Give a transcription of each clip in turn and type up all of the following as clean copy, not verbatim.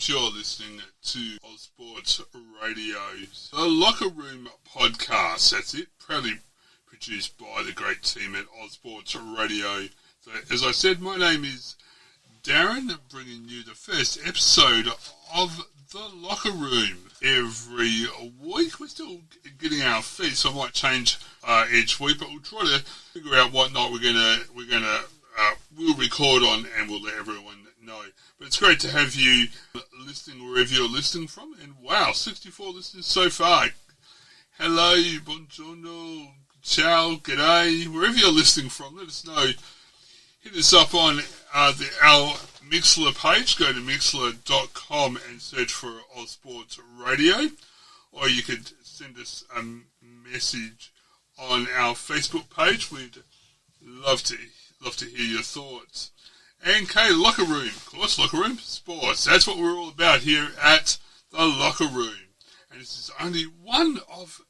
that you're listening to Oz Sports Radio, the Locker Room podcast. That's it, proudly produced by the great team at Oz Sports Radio. So, as I said, my name is Darren, bringing you the first episode of the Locker Room. Every week, we're still getting our feet, so I might change each week, but we'll try to figure out what night we'll record on, and we'll let everyone know. But it's great to have you listening wherever you're listening from, and wow, 64 listeners so far. Hello, buongiorno, ciao, g'day, wherever you're listening from, let us know. Hit us up on our Mixlr page. Go to mixlr.com and search for Oz Sports Radio, or you could send us a message on our Facebook page. We'd love to hear your thoughts. And Locker Room, of course, Locker Room Sports. That's what we're all about here at the Locker Room. And this is only one of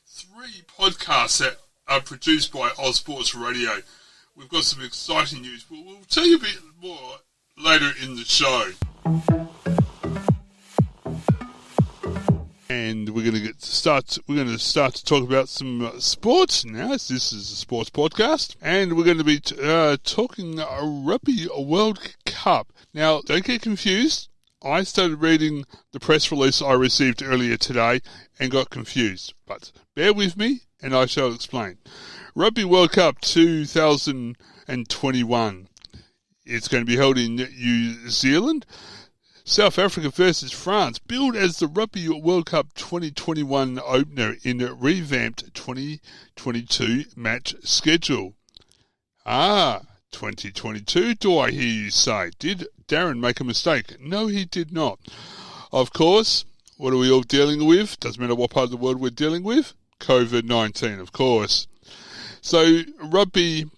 3 podcasts that are produced by Oz Sports Radio. We've got some exciting news, but we'll tell you a bit more later in the show. And we're going to start to talk about some sports now. This is a sports podcast, and we're going to be talking Rugby World Cup. Now, don't get confused. I started reading the press release I received earlier today and got confused. But bear with me, and I shall explain. Rugby World Cup 2021. It's going to be held in New Zealand. South Africa versus France, billed as the Rugby World Cup 2021 opener in a revamped 2022 match schedule. 2022, do I hear you say? Did Darren make a mistake? No, he did not. Of course, what are we all dealing with? Doesn't matter what part of the world we're dealing with. COVID-19, of course. So Rugby,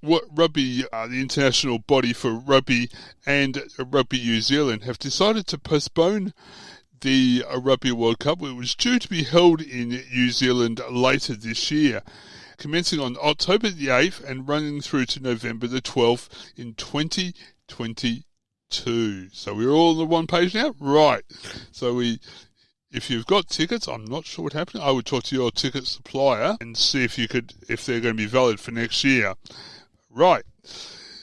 the international body for rugby, and Rugby New Zealand have decided to postpone the Rugby World Cup. It was due to be held in New Zealand later this year, commencing on October the 8th and running through to November the 12th in 2022. So we're all on the one page now? Right. So if you've got tickets, I'm not sure what happened. I would talk to your ticket supplier and see if they're going to be valid for next year. Right.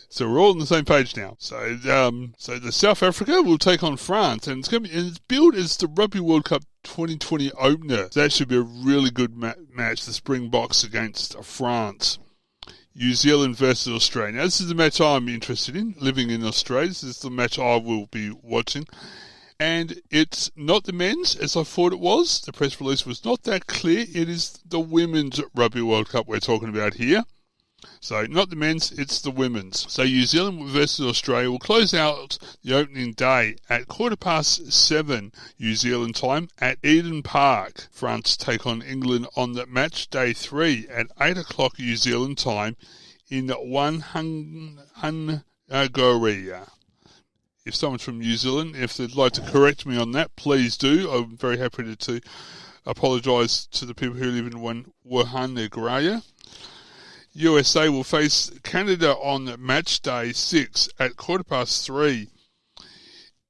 So we're all on the same page now. So the South Africa will take on France, and it's billed as the Rugby World Cup 2020 opener. So that should be a really good match, the Springboks against France. New Zealand versus Australia. Now, this is the match I'm interested in, living in Australia. This is the match I will be watching. And it's not the men's, as I thought it was. The press release was not that clear. It is the women's Rugby World Cup we're talking about here. So, not the men's, it's the women's. So, New Zealand versus Australia will close out the opening day at 7:15 New Zealand time at Eden Park. France take on England on the match day 3 at 8 o'clock New Zealand time in Hungary. If someone's from New Zealand, if they'd like to correct me on that, please do. I'm very happy to apologise to the people who live in Hungary. USA will face Canada on match day 6 at 3:15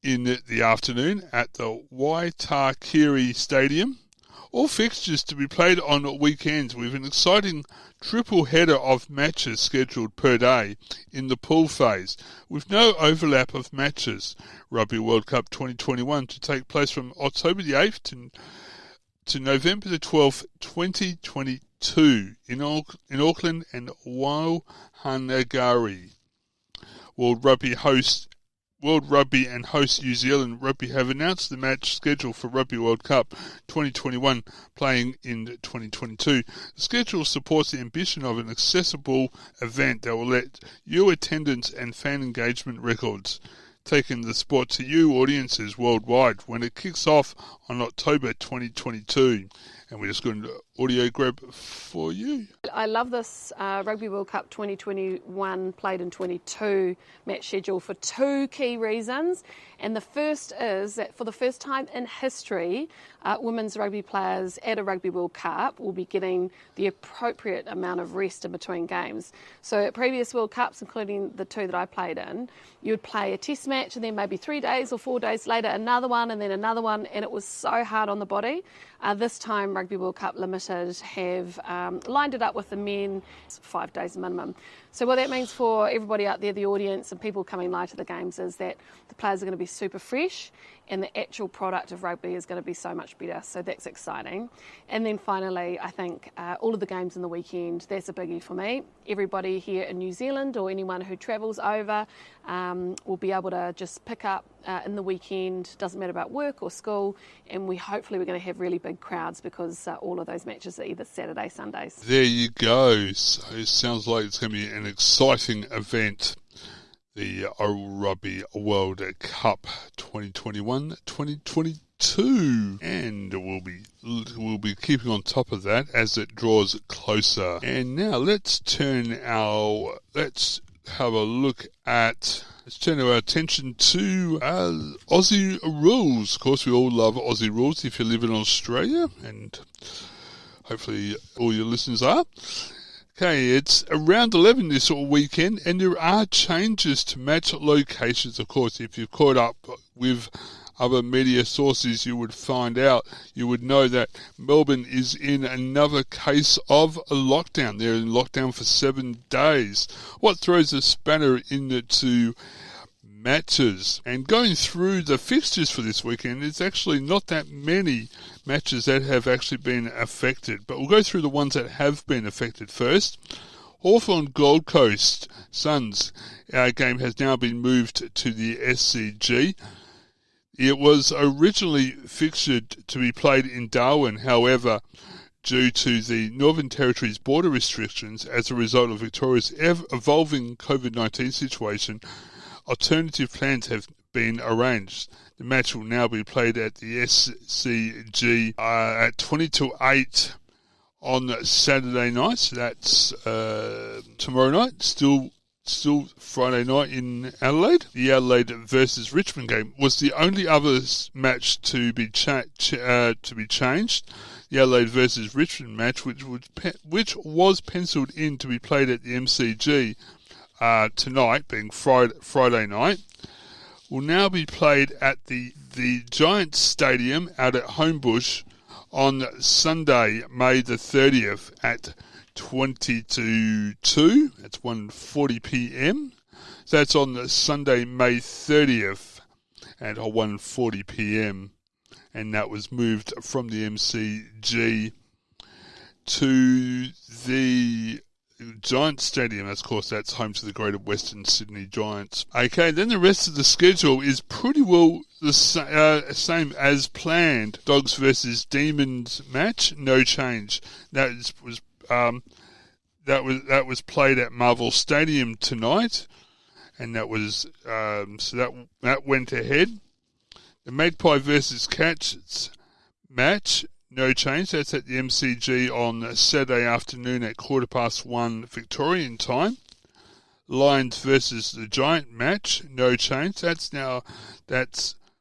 in the afternoon at the Waitakere Stadium. All fixtures to be played on weekends, with an exciting triple header of matches scheduled per day in the pool phase, with no overlap of matches. Rugby World Cup 2021 to take place from October the 8th to November the 12th, 2022 in Auckland and Hungary. World Rugby and host New Zealand Rugby have announced the match schedule for Rugby World Cup 2021 playing in 2022. The schedule supports the ambition of an accessible event that will let you attendance and fan engagement records, taking the sport to you audiences worldwide when it kicks off on October 2022. And we're just going to audio grab for you. I love this Rugby World Cup 2021 played in 22 match schedule for two key reasons. And the first is that for the first time in history, women's rugby players at a Rugby World Cup will be getting the appropriate amount of rest in between games. So at previous World Cups, including the two that I played in, you would play a test match and then maybe 3 days or 4 days later another one and then another one, and it was so hard on the body. This time Rugby World Cup Limited have lined it up with the men 5 days minimum. So what that means for everybody out there, the audience and people coming live to the games, is that the players are going to be super fresh and the actual product of rugby is going to be so much better. So that's exciting. And then finally, I think all of the games in the weekend, that's a biggie for me. Everybody here in New Zealand or anyone who travels over will be able to just pick up in the weekend, doesn't matter about work or school, and hopefully we're going to have really big crowds because all of those matches are either Saturday, Sundays. There you go. So it sounds like it's going to be an exciting event. The Rugby World Cup 2021-2022, and we'll be keeping on top of that as it draws closer. And now let's turn our attention to Aussie Rules. Of course, we all love Aussie Rules if you live in Australia, and hopefully all your listeners are. Okay, it's around 11 this weekend, and there are changes to match locations. Of course, if you've caught up with other media sources, you would know that Melbourne is in another case of a lockdown. They're in lockdown for 7 days. What throws a spanner into matches? And going through the fixtures for this weekend, it's actually not that many matches that have actually been affected, but we'll go through the ones that have been affected first. Hawthorn Gold Coast Suns game has now been moved to the SCG. It was originally fixtured to be played in Darwin, however, due to the Northern Territory's border restrictions as a result of Victoria's evolving COVID-19 situation, alternative plans have been arranged. The match will now be played at the SCG at 20 to 8 on Saturday night. So that's tomorrow night. Still Friday night in Adelaide. The Adelaide versus Richmond game was the only other match to be changed. The Adelaide versus Richmond match, which was penciled in to be played at the MCG tonight, being Friday night, will now be played at the Giants Stadium out at Homebush on Sunday, May the 30th at 20 to 2. That's 1:40 p.m. So that's on Sunday, May 30th at 1:40 p.m. And that was moved from the MCG to the Giants Stadium. Of course, that's home to the Greater Western Sydney Giants. Okay, then the rest of the schedule is pretty well the same as planned. Dogs versus Demons match, no change. That was played at Marvel Stadium tonight, and that was so that went ahead. The Magpie versus Cats match, no change. That's at the MCG on Saturday afternoon at 1:15 Victorian time. Lions versus the Giant match, no change.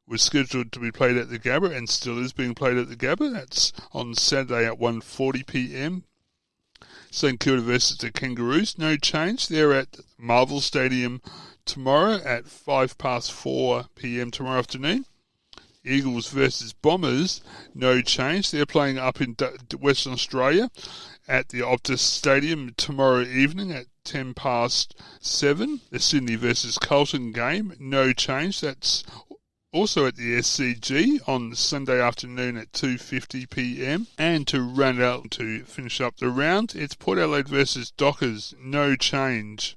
Was scheduled to be played at the Gabba and still is being played at the Gabba. That's on Saturday at 1:40 p.m. St Kilda versus the Kangaroos, no change. They're at Marvel Stadium tomorrow at 4:05 p.m. tomorrow afternoon. Eagles versus Bombers, no change. They're playing up in Western Australia at the Optus Stadium tomorrow evening at 7:10. The Sydney versus Carlton game, no change. That's also at the SCG on Sunday afternoon at 2:50 p.m. And to round out, to finish up the round, it's Port Adelaide versus Dockers, no change.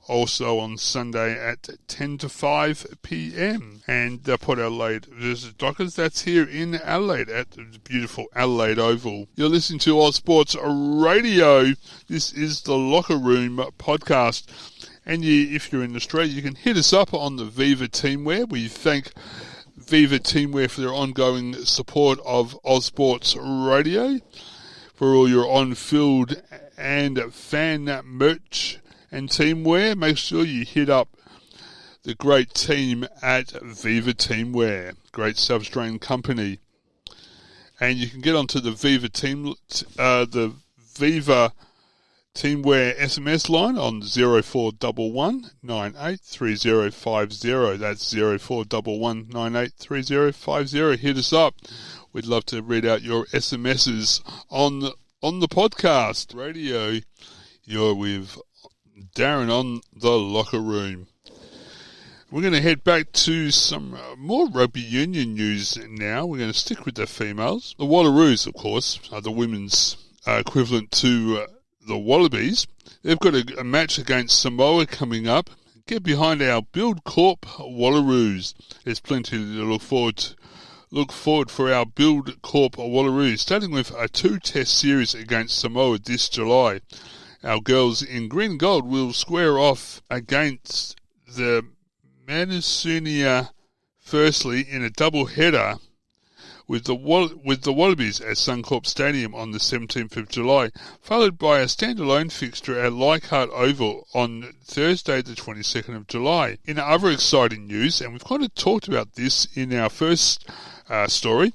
Also on Sunday at 10 to 5 p.m. And Port Adelaide versus Dockers, that's here in Adelaide at the beautiful Adelaide Oval. You're listening to Oz Sports Radio. This is the Locker Room podcast. And if you're in Australia, you can hit us up on the Viva Teamwear. We thank Viva Teamwear for their ongoing support of Ozsports Radio. For all your on-field and fan merch and teamwear, make sure you hit up the great team at Viva Teamwear, great South Australian company. And you can get onto the Viva Teamwear SMS line on 0411 983050. That's 0411 983050. Hit us up. We'd love to read out your SMSs on the podcast. Radio, you're with Darren on the Locker Room. We're going to head back to some more Rugby Union news now. We're going to stick with the females. The Wallaroos, of course, are the women's equivalent to the Wallabies. They've got a match against Samoa coming up. Get behind our Build Corp Wallaroos. There's plenty to look forward for our Build Corp Wallaroos, starting with a 2-test series against Samoa this July. Our girls in green and gold will square off against the Manasunia firstly in a double header with the Wallabies at Suncorp Stadium on the 17th of July, followed by a standalone fixture at Leichhardt Oval on Thursday the 22nd of July. In other exciting news, and we've kind of talked about this in our first story,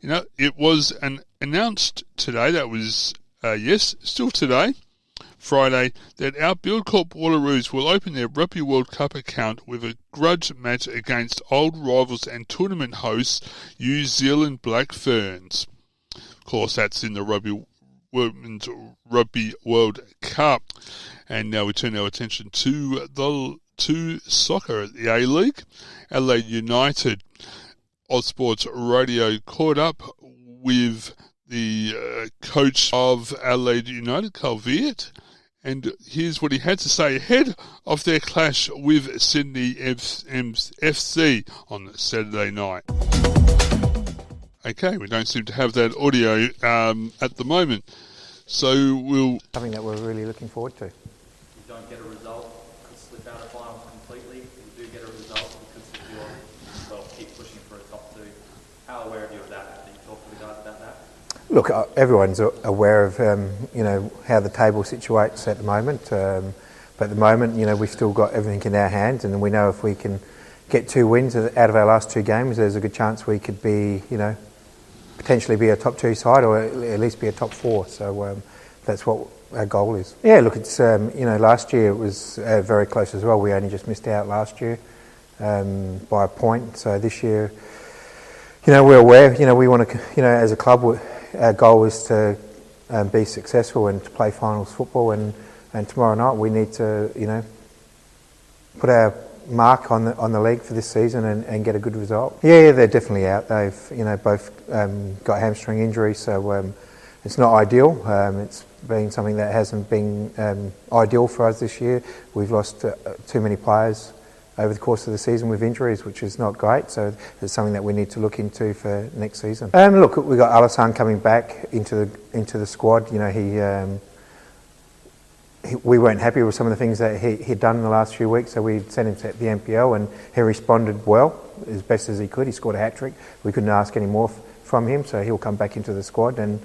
it was announced today, that was, still today, Friday, that our Build Corp Wallaroos will open their Rugby World Cup account with a grudge match against old rivals and tournament hosts New Zealand Black Ferns. Of course, that's in the Women's Rugby World Cup. And now we turn our attention to soccer at the A-League. Adelaide United, Ozsports Radio caught up with the coach of Adelaide United, Carl Viet, and here's what he had to say ahead of their clash with Sydney FC on Saturday night. Okay, we don't seem to have that audio at the moment, so we'll... Something that we're really looking forward to. If you don't get a result, you could slip out of finals completely. If you do get a result, you could secure, keep pushing for a top 2. How aware are you of that? Did you talk to the guys about that? Look, everyone's aware of how the table situates at the moment. But at the moment, we've still got everything in our hands, and we know if we can get 2 wins out of our last 2 games, there's a good chance we could be, potentially be a top 2 side, or at least be a top 4. So that's what our goal is. Yeah, look, it's last year it was very close as well. We only just missed out last year by a point. So this year, we're aware. We want to, as a club, our goal is to be successful and to play finals football. And tomorrow night we need to, put our mark on the league for this season and get a good result. Yeah, they're definitely out. They've, both got hamstring injuries, so it's not ideal. It's been something that hasn't been ideal for us this year. We've lost too many players over the course of the season with injuries, which is not great. So it's something that we need to look into for next season. Look, we got Alassane coming back into the squad. We weren't happy with some of the things that he'd done in the last few weeks, so we sent him to the NPL, and he responded well, as best as he could. He scored a hat-trick. We couldn't ask any more from him, so he'll come back into the squad, and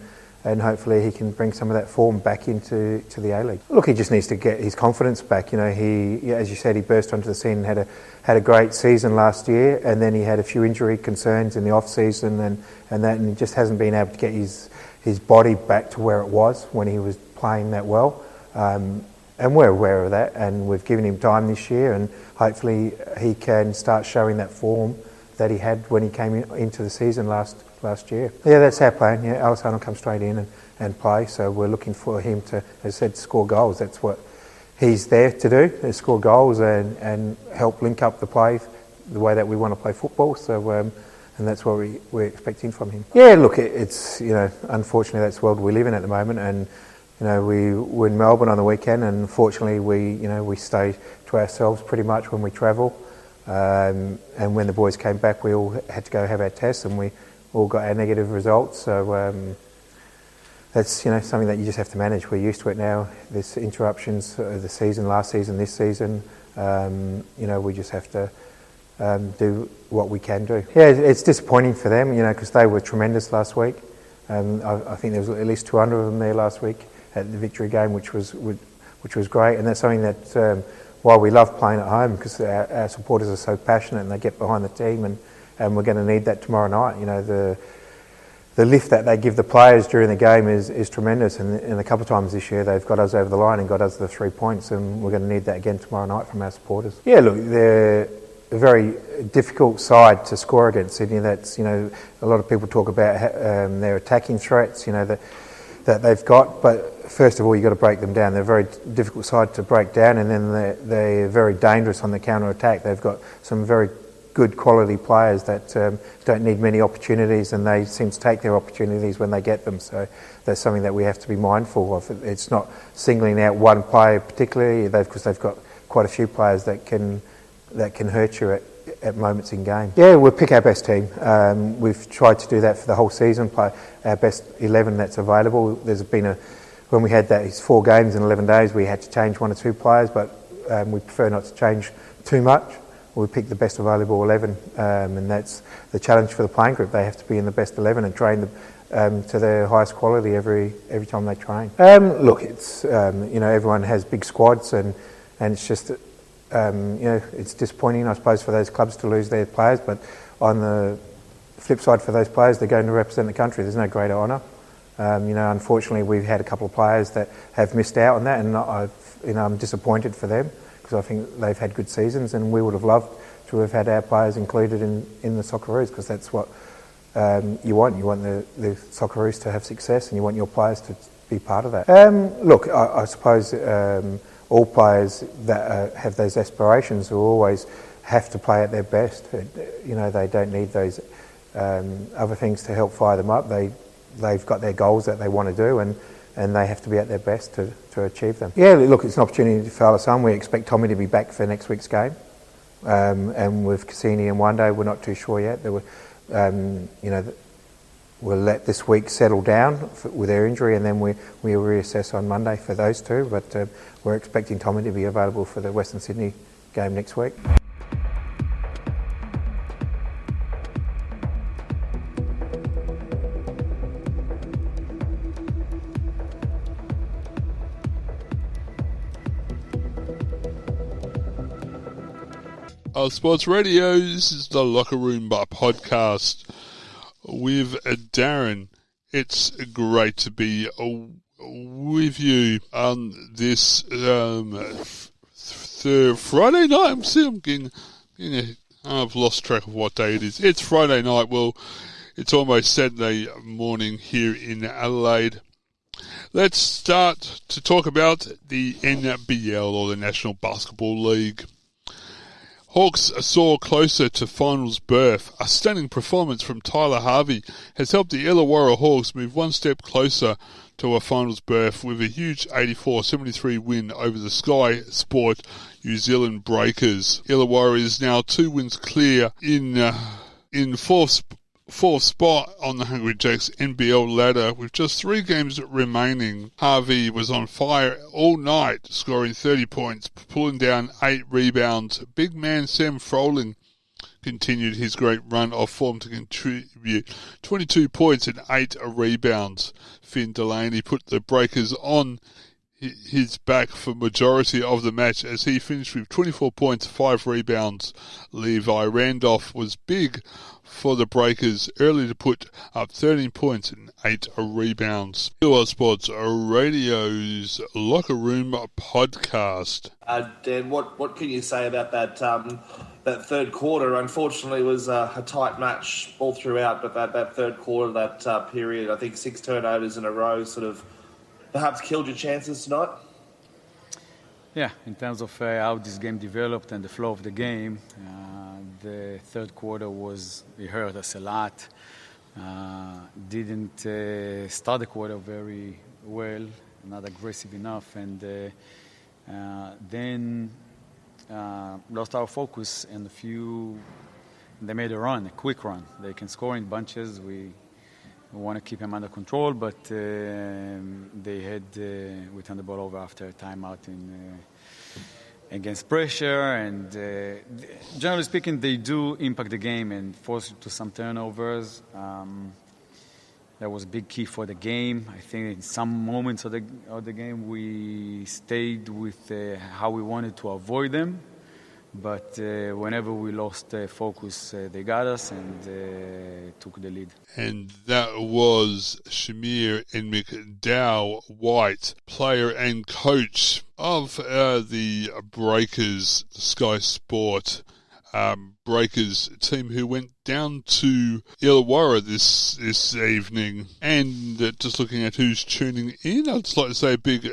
hopefully he can bring some of that form back into the A-League. Look, he just needs to get his confidence back. He, as you said, he burst onto the scene and had a great season last year, and then he had a few injury concerns in the off-season, and he just hasn't been able to get his body back to where it was when he was playing that well. And we're aware of that, and we've given him time this year, and hopefully he can start showing that form that he had when he came into the season last year. Yeah, that's our plan. Yeah, Alassane will come straight in and play, so we're looking for him to, as I said, score goals. That's what he's there to do, is score goals and help link up the play the way that we want to play football. So and that's what we're expecting from him. Yeah, look, it's unfortunately that's the world we live in at the moment, and we were in Melbourne on the weekend, and unfortunately we stay to ourselves pretty much when we travel. And when the boys came back, we all had to go have our tests, and we all got our negative results. So that's something that you just have to manage. We're used to it now. There's interruptions of the season, last season, this season. We just have to do what we can do. Yeah, it's disappointing for them, because they were tremendous last week. I think there was at least 200 of them there last week at the victory game, which was great. And that's something that, while we love playing at home, because our supporters are so passionate and they get behind the team, and we're going to need that tomorrow night. The lift that they give the players during the game is tremendous, and a couple of times this year they've got us over the line and got us the 3 points, and we're going to need that again tomorrow night from our supporters. Yeah, look, they're a very difficult side to score against Sydney. That's, a lot of people talk about their attacking threats, that they've got, but first of all you've got to break them down. They're a very difficult side to break down, and then they're very dangerous on the counter-attack. They've got some very good quality players that don't need many opportunities, and they seem to take their opportunities when they get them. So that's something that we have to be mindful of. It's not singling out one player particularly, because they've got quite a few players that can hurt you at moments in game. Yeah, we'll pick our best team. We've tried to do that for the whole season, play our best 11 that's available. There's been when we had these 4 games in 11 days, we had to change 1 or 2 players, but we prefer not to change too much. We pick the best available 11, and that's the challenge for the playing group. They have to be in the best 11 and train to their highest quality every time they train. Look, it's everyone has big squads, and it's just it's disappointing, I suppose, for those clubs to lose their players. But on the flip side, for those players, they're going to represent the country. There's no greater honour. Unfortunately, we've had a couple of players that have missed out on that, and I'm disappointed for them, because I think they've had good seasons, and we would have loved to have had our players included in the Socceroos, because that's what you want. You want the Socceroos to have success, and you want your players to be part of that. Look, I suppose all players that have those aspirations will always have to play at their best. They don't need those other things to help fire them up. They've got their goals that they want to do, and they have to be at their best to achieve them. Yeah, look, it's an opportunity for our son. We expect Tommy to be back for next week's game. And with Cassini and Wando, we're not too sure yet. We'll let this week settle down with their injury, and then we'll reassess on Monday for those two. But we're expecting Tommy to be available for the Western Sydney game next week. Sports Radio, this is the Locker Room podcast with Darren. It's great to be with you on this Friday night. I've lost track of what day it is. It's Friday night. Well, it's almost Saturday morning here in Adelaide. Let's start to talk about the NBL, or the National Basketball League. Hawks soar closer to finals berth. A stunning performance from Tyler Harvey has helped the Illawarra Hawks move one step closer to a finals berth with a huge 84-73 win over the Sky Sport New Zealand Breakers. Illawarra is now 2 wins clear in fourth spot on the Hungry Jacks NBL ladder with just 3 games remaining. Harvey was on fire all night, scoring 30 points, pulling down 8 rebounds. Big man Sam Froling continued his great run of form to contribute 22 points and 8 rebounds. Finn Delaney put the Breakers on his back for majority of the match as he finished with 24 points, 5 rebounds. Levi Randolph was big for the Breakers, early to put up 13 points and 8 rebounds. Sports Radio's Locker Room podcast. Dan, what can you say about that that third quarter? Unfortunately, it was a tight match all throughout, but that third quarter, that period, I think 6 turnovers in a row sort of perhaps killed your chances tonight? Yeah, in terms of how this game developed and the flow of the game, the third quarter it hurt us a lot. Didn't start the quarter very well, not aggressive enough, and then lost our focus, and they made a quick run. They can score in bunches. We want to keep him under control, but we turned the ball over after a timeout against pressure, and generally speaking, they do impact the game and force you to some turnovers. That was a big key for the game. I think in some moments of the game we stayed with how we wanted to avoid them, but whenever we lost focus, they got us and took the lead. And that was Shamir and McDowell White, player and coach of the Breakers Sky Sport Breakers team, who went down to Illawarra this evening. And just looking at who's tuning in, I'd just like to say a big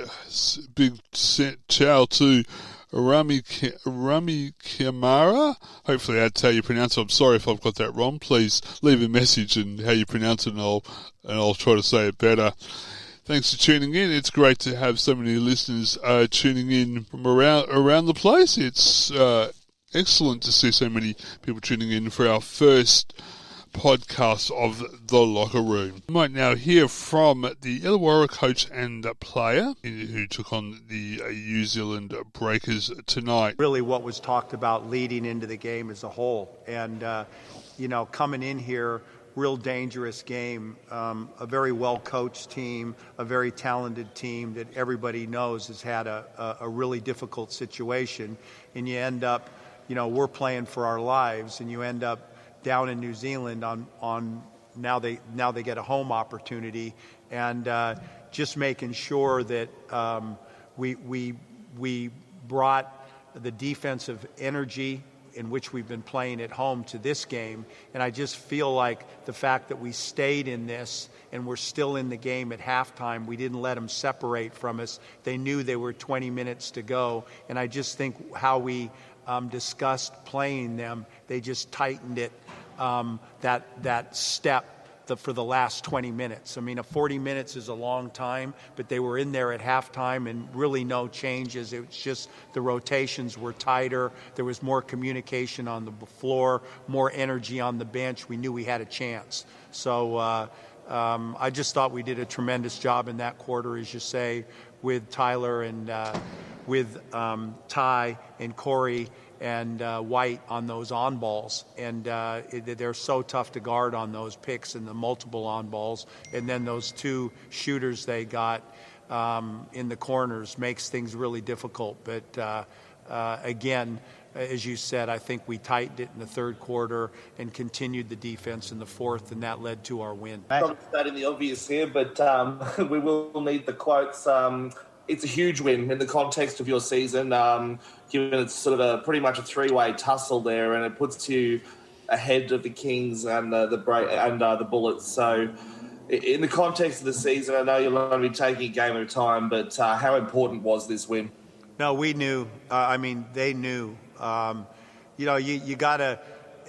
ciao to Rami Kamara. Hopefully that's how you pronounce it. I'm sorry if I've got that wrong. Please leave a message and how you pronounce it, and I'll try to say it better. Thanks for tuning in. It's great to have so many listeners tuning in from around the place. It's excellent to see so many people tuning in for our first podcast of The Locker Room. We might now hear from the Illawarra coach and player who took on the New Zealand Breakers tonight. Really what was talked about leading into the game as a whole. And, coming in here, real dangerous game, a very well-coached team, a very talented team that everybody knows has had a really difficult situation. And you end up, we're playing for our lives, and you end up down in New Zealand on now they get a home opportunity, and just making sure that we brought the defensive energy in which we've been playing at home to this game. And I just feel like the fact that we stayed in this and we're still in the game at halftime, we didn't let them separate from us. They knew there were 20 minutes to go, and I just think how we discussed playing them, they just tightened it, that step for the last 20 minutes. I mean, 40 minutes is a long time, but they were in there at halftime and really no changes. It was just the rotations were tighter. There was more communication on the floor, more energy on the bench. We knew we had a chance. So I just thought we did a tremendous job in that quarter, as you say, with Tyler and with Ty and Corey and White on those on balls, and they're so tough to guard on those picks and the multiple on balls, and then those two shooters they got in the corners makes things really difficult. But again, as you said, I think we tightened it in the third quarter and continued the defense in the fourth, and that led to our win. Not stating the obvious here, but we will need the quotes. It's a huge win in the context of your season, given it's sort of pretty much a three-way tussle there, and it puts you ahead of the Kings and the Bullets. So in the context of the season, I know you'll only be taking a game at a time, but how important was this win? No, we knew. They knew. You got to –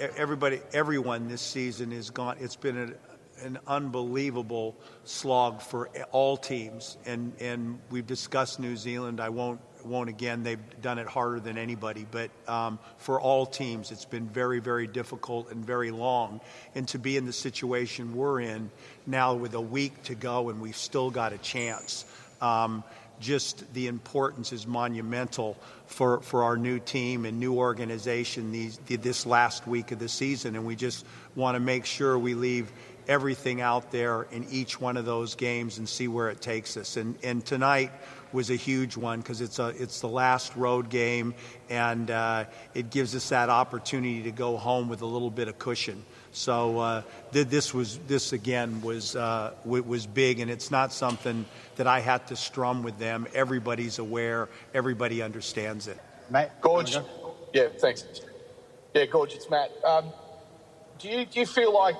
everyone this season is gone. It's been an unbelievable slog for all teams, and we've discussed New Zealand. I won't again. They've done it harder than anybody, but for all teams, it's been very, very difficult and very long. And to be in the situation we're in now with a week to go, and we've still got a chance. Just the importance is monumental for our new team and new organization this last week of the season, and we just want to make sure we leave everything out there in each one of those games and see where it takes us. And tonight was a huge one because it's the last road game, and it gives us that opportunity to go home with a little bit of cushion. So this again was big, and it's not something that I had to strum with them. Everybody's aware. Everybody understands it. Matt, Gorge. Yeah, thanks. Yeah, Gorge, it's Matt. Do you feel like,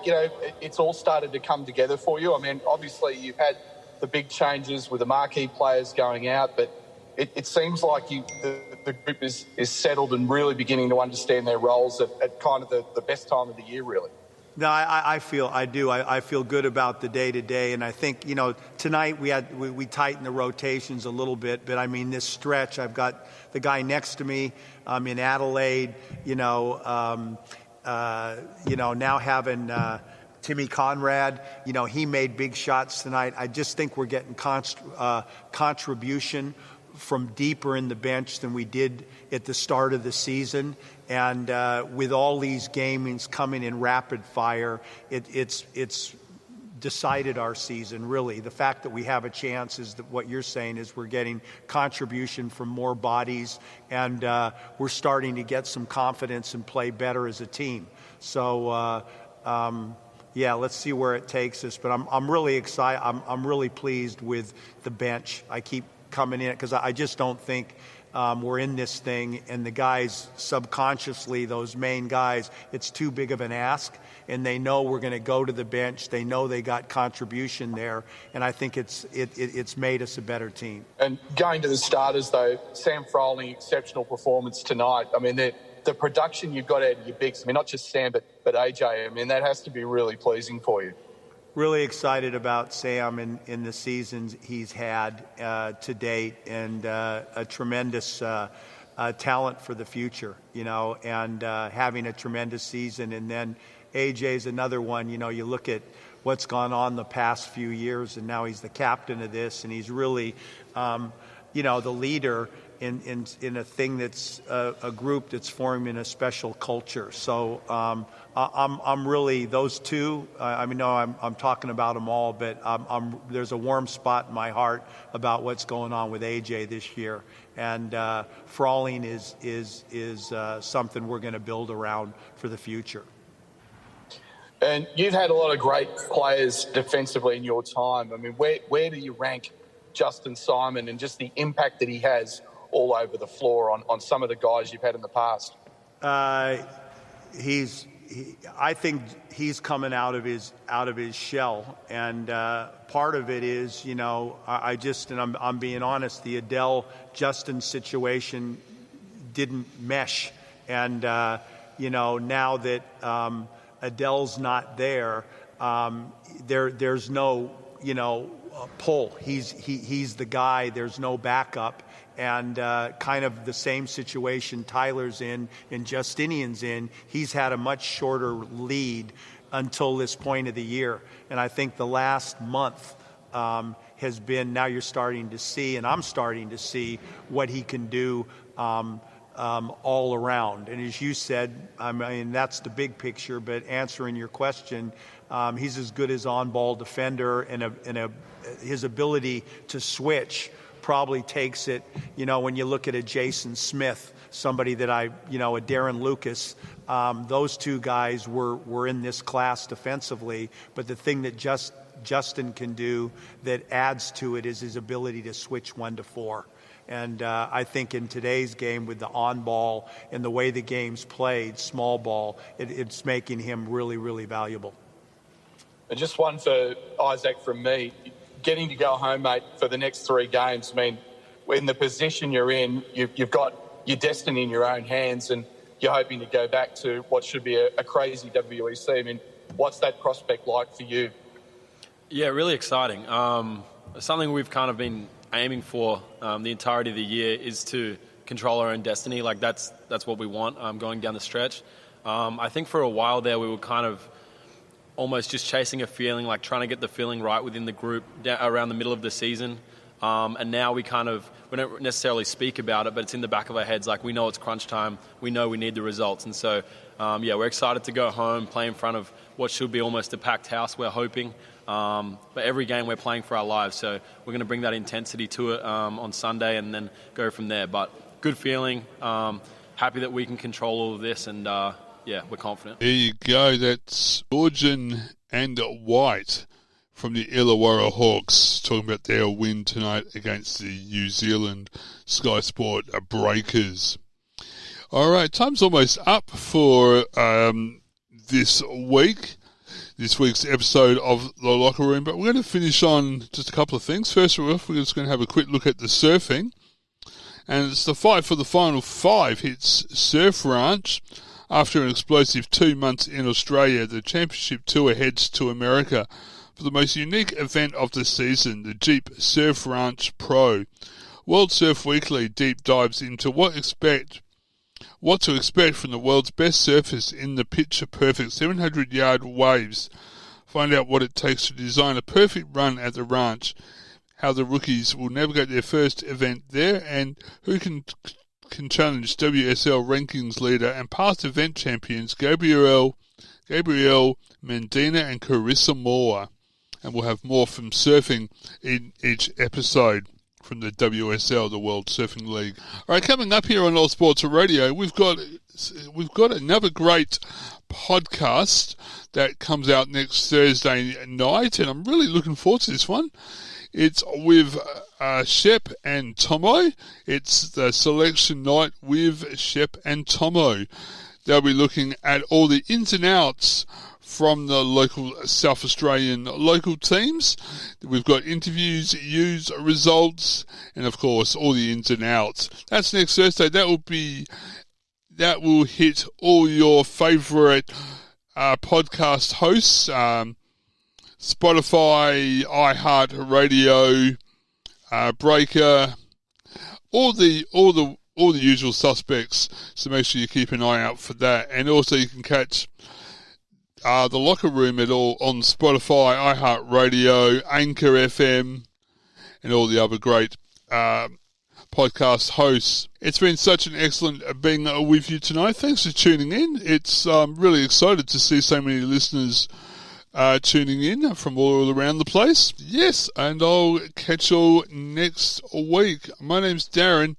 it's all started to come together for you? I mean, obviously you've had the big changes with the marquee players going out, but it seems like the group is settled and really beginning to understand their roles at kind of the best time of the year, really. No, I feel good about the day-to-day, and I think, tonight we tightened the rotations a little bit, but I mean, this stretch, I've got the guy next to me in Adelaide, now having Timmy Conrad, he made big shots tonight. I just think we're getting contribution from deeper in the bench than we did at the start of the season. And with all these games coming in rapid fire, it's decided our season, really. The fact that we have a chance is that what you're saying is we're getting contribution from more bodies, and we're starting to get some confidence and play better as a team. So, yeah, let's see where it takes us. But I'm really excited. I'm really pleased with the bench. I keep coming in because I just don't think we're in this thing, and the guys subconsciously, those main guys, it's too big of an ask, and they know we're going to go to the bench. They know they got contribution there, and I think it's made us a better team. And going to the starters, though, Sam Froling, exceptional performance tonight. I mean, the production you've got out of your bigs, I mean, not just Sam, but AJ, I mean, that has to be really pleasing for you. Really excited about Sam in the seasons he's had to date, and a tremendous talent for the future, and having a tremendous season. And then AJ's another one, you look at what's gone on the past few years, and now he's the captain of this, and he's really, the leader in a thing that's a group that's forming a special culture. So I'm really, those two, I'm talking about them all, but there's a warm spot in my heart about what's going on with AJ this year. And Froling is something we're going to build around for the future. And you've had a lot of great players defensively in your time. I mean, where do you rank Justin Simon and just the impact that he has all over the floor on some of the guys you've had in the past? I think he's coming out of his shell, and part of it is, I'm being honest, the Adele Justin situation didn't mesh, and now that Adele's not there, there's no pull. He's the guy. There's no backup. And kind of the same situation Tyler's in and Justinian's in. He's had a much shorter lead until this point of the year. And I think the last month has been, now you're starting to see, and I'm starting to see what he can do all around. And as you said, I mean, that's the big picture, but answering your question, he's as good as on-ball defender, and his ability to switch probably takes it, when you look at a Jason Smith, somebody that a Darren Lucas, those two guys were in this class defensively, but the thing that Justin can do that adds to it is his ability to switch 1 to 4. And I think in today's game with the on-ball and the way the game's played, small ball, it's making him really, really valuable. And just one for Isaac from me. Getting to go home, mate, for the next 3 games, I mean, in the position you're in, you've got your destiny in your own hands, and you're hoping to go back to what should be a crazy WEC. I mean, what's that prospect like for you? Yeah, really exciting. Something we've kind of been aiming for the entirety of the year is to control our own destiny. Like, that's what we want going down the stretch. I think for a while there we were kind of almost just chasing a feeling, like trying to get the feeling right within the group around the middle of the season. And now we don't necessarily speak about it, but it's in the back of our heads. Like, we know it's crunch time. We know we need the results. And so, we're excited to go home, play in front of what should be almost a packed house, we're hoping. But every game we're playing for our lives. So we're going to bring that intensity to it on Sunday and then go from there. But good feeling. Happy that we can control all of this, and we're confident. There you go. That's Georgian and White from the Illawarra Hawks talking about their win tonight against the New Zealand Sky Sport Breakers. All right, time's almost up for this week's episode of The Locker Room, but we're going to finish on just a couple of things. First of all, we're just going to have a quick look at the surfing, and it's the fight for the final 5 hits Surf Ranch. After an explosive 2 months in Australia, the championship tour heads to America for the most unique event of the season, the Jeep Surf Ranch Pro. World Surf Weekly deep dives into what to expect from the world's best surfers in the picture-perfect 700-yard waves. Find out what it takes to design a perfect run at the ranch, how the rookies will navigate their first event there and who can challenge WSL rankings leader and past event champions Gabrielle Mendina and Carissa Moore. And we'll have more from surfing in each episode from the WSL, the World Surfing League. All right, coming up here on All Sports Radio, we've got another great podcast that comes out next Thursday night, and I'm really looking forward to this one. It's with Shep and Tomo. It's the selection night with Shep and Tomo. They'll be looking at all the ins and outs from the local South Australian local teams. We've got interviews, news, results, and of course all the ins and outs. That's next Thursday. That will hit all your favourite podcast hosts. Spotify, iHeartRadio, Breaker, all the usual suspects. So make sure you keep an eye out for that. And also you can catch the Locker Room on Spotify, iHeartRadio, Anchor FM, and all the other great podcast hosts. It's been such an excellent being with you tonight. Thanks for tuning in. It's really excited to see so many listeners tuning in from all around the place. Yes, and I'll catch you all next week. My name's Darren,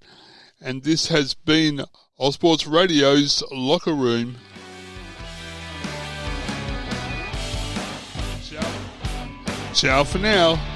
and this has been All Sports Radio's Locker Room. Ciao for now.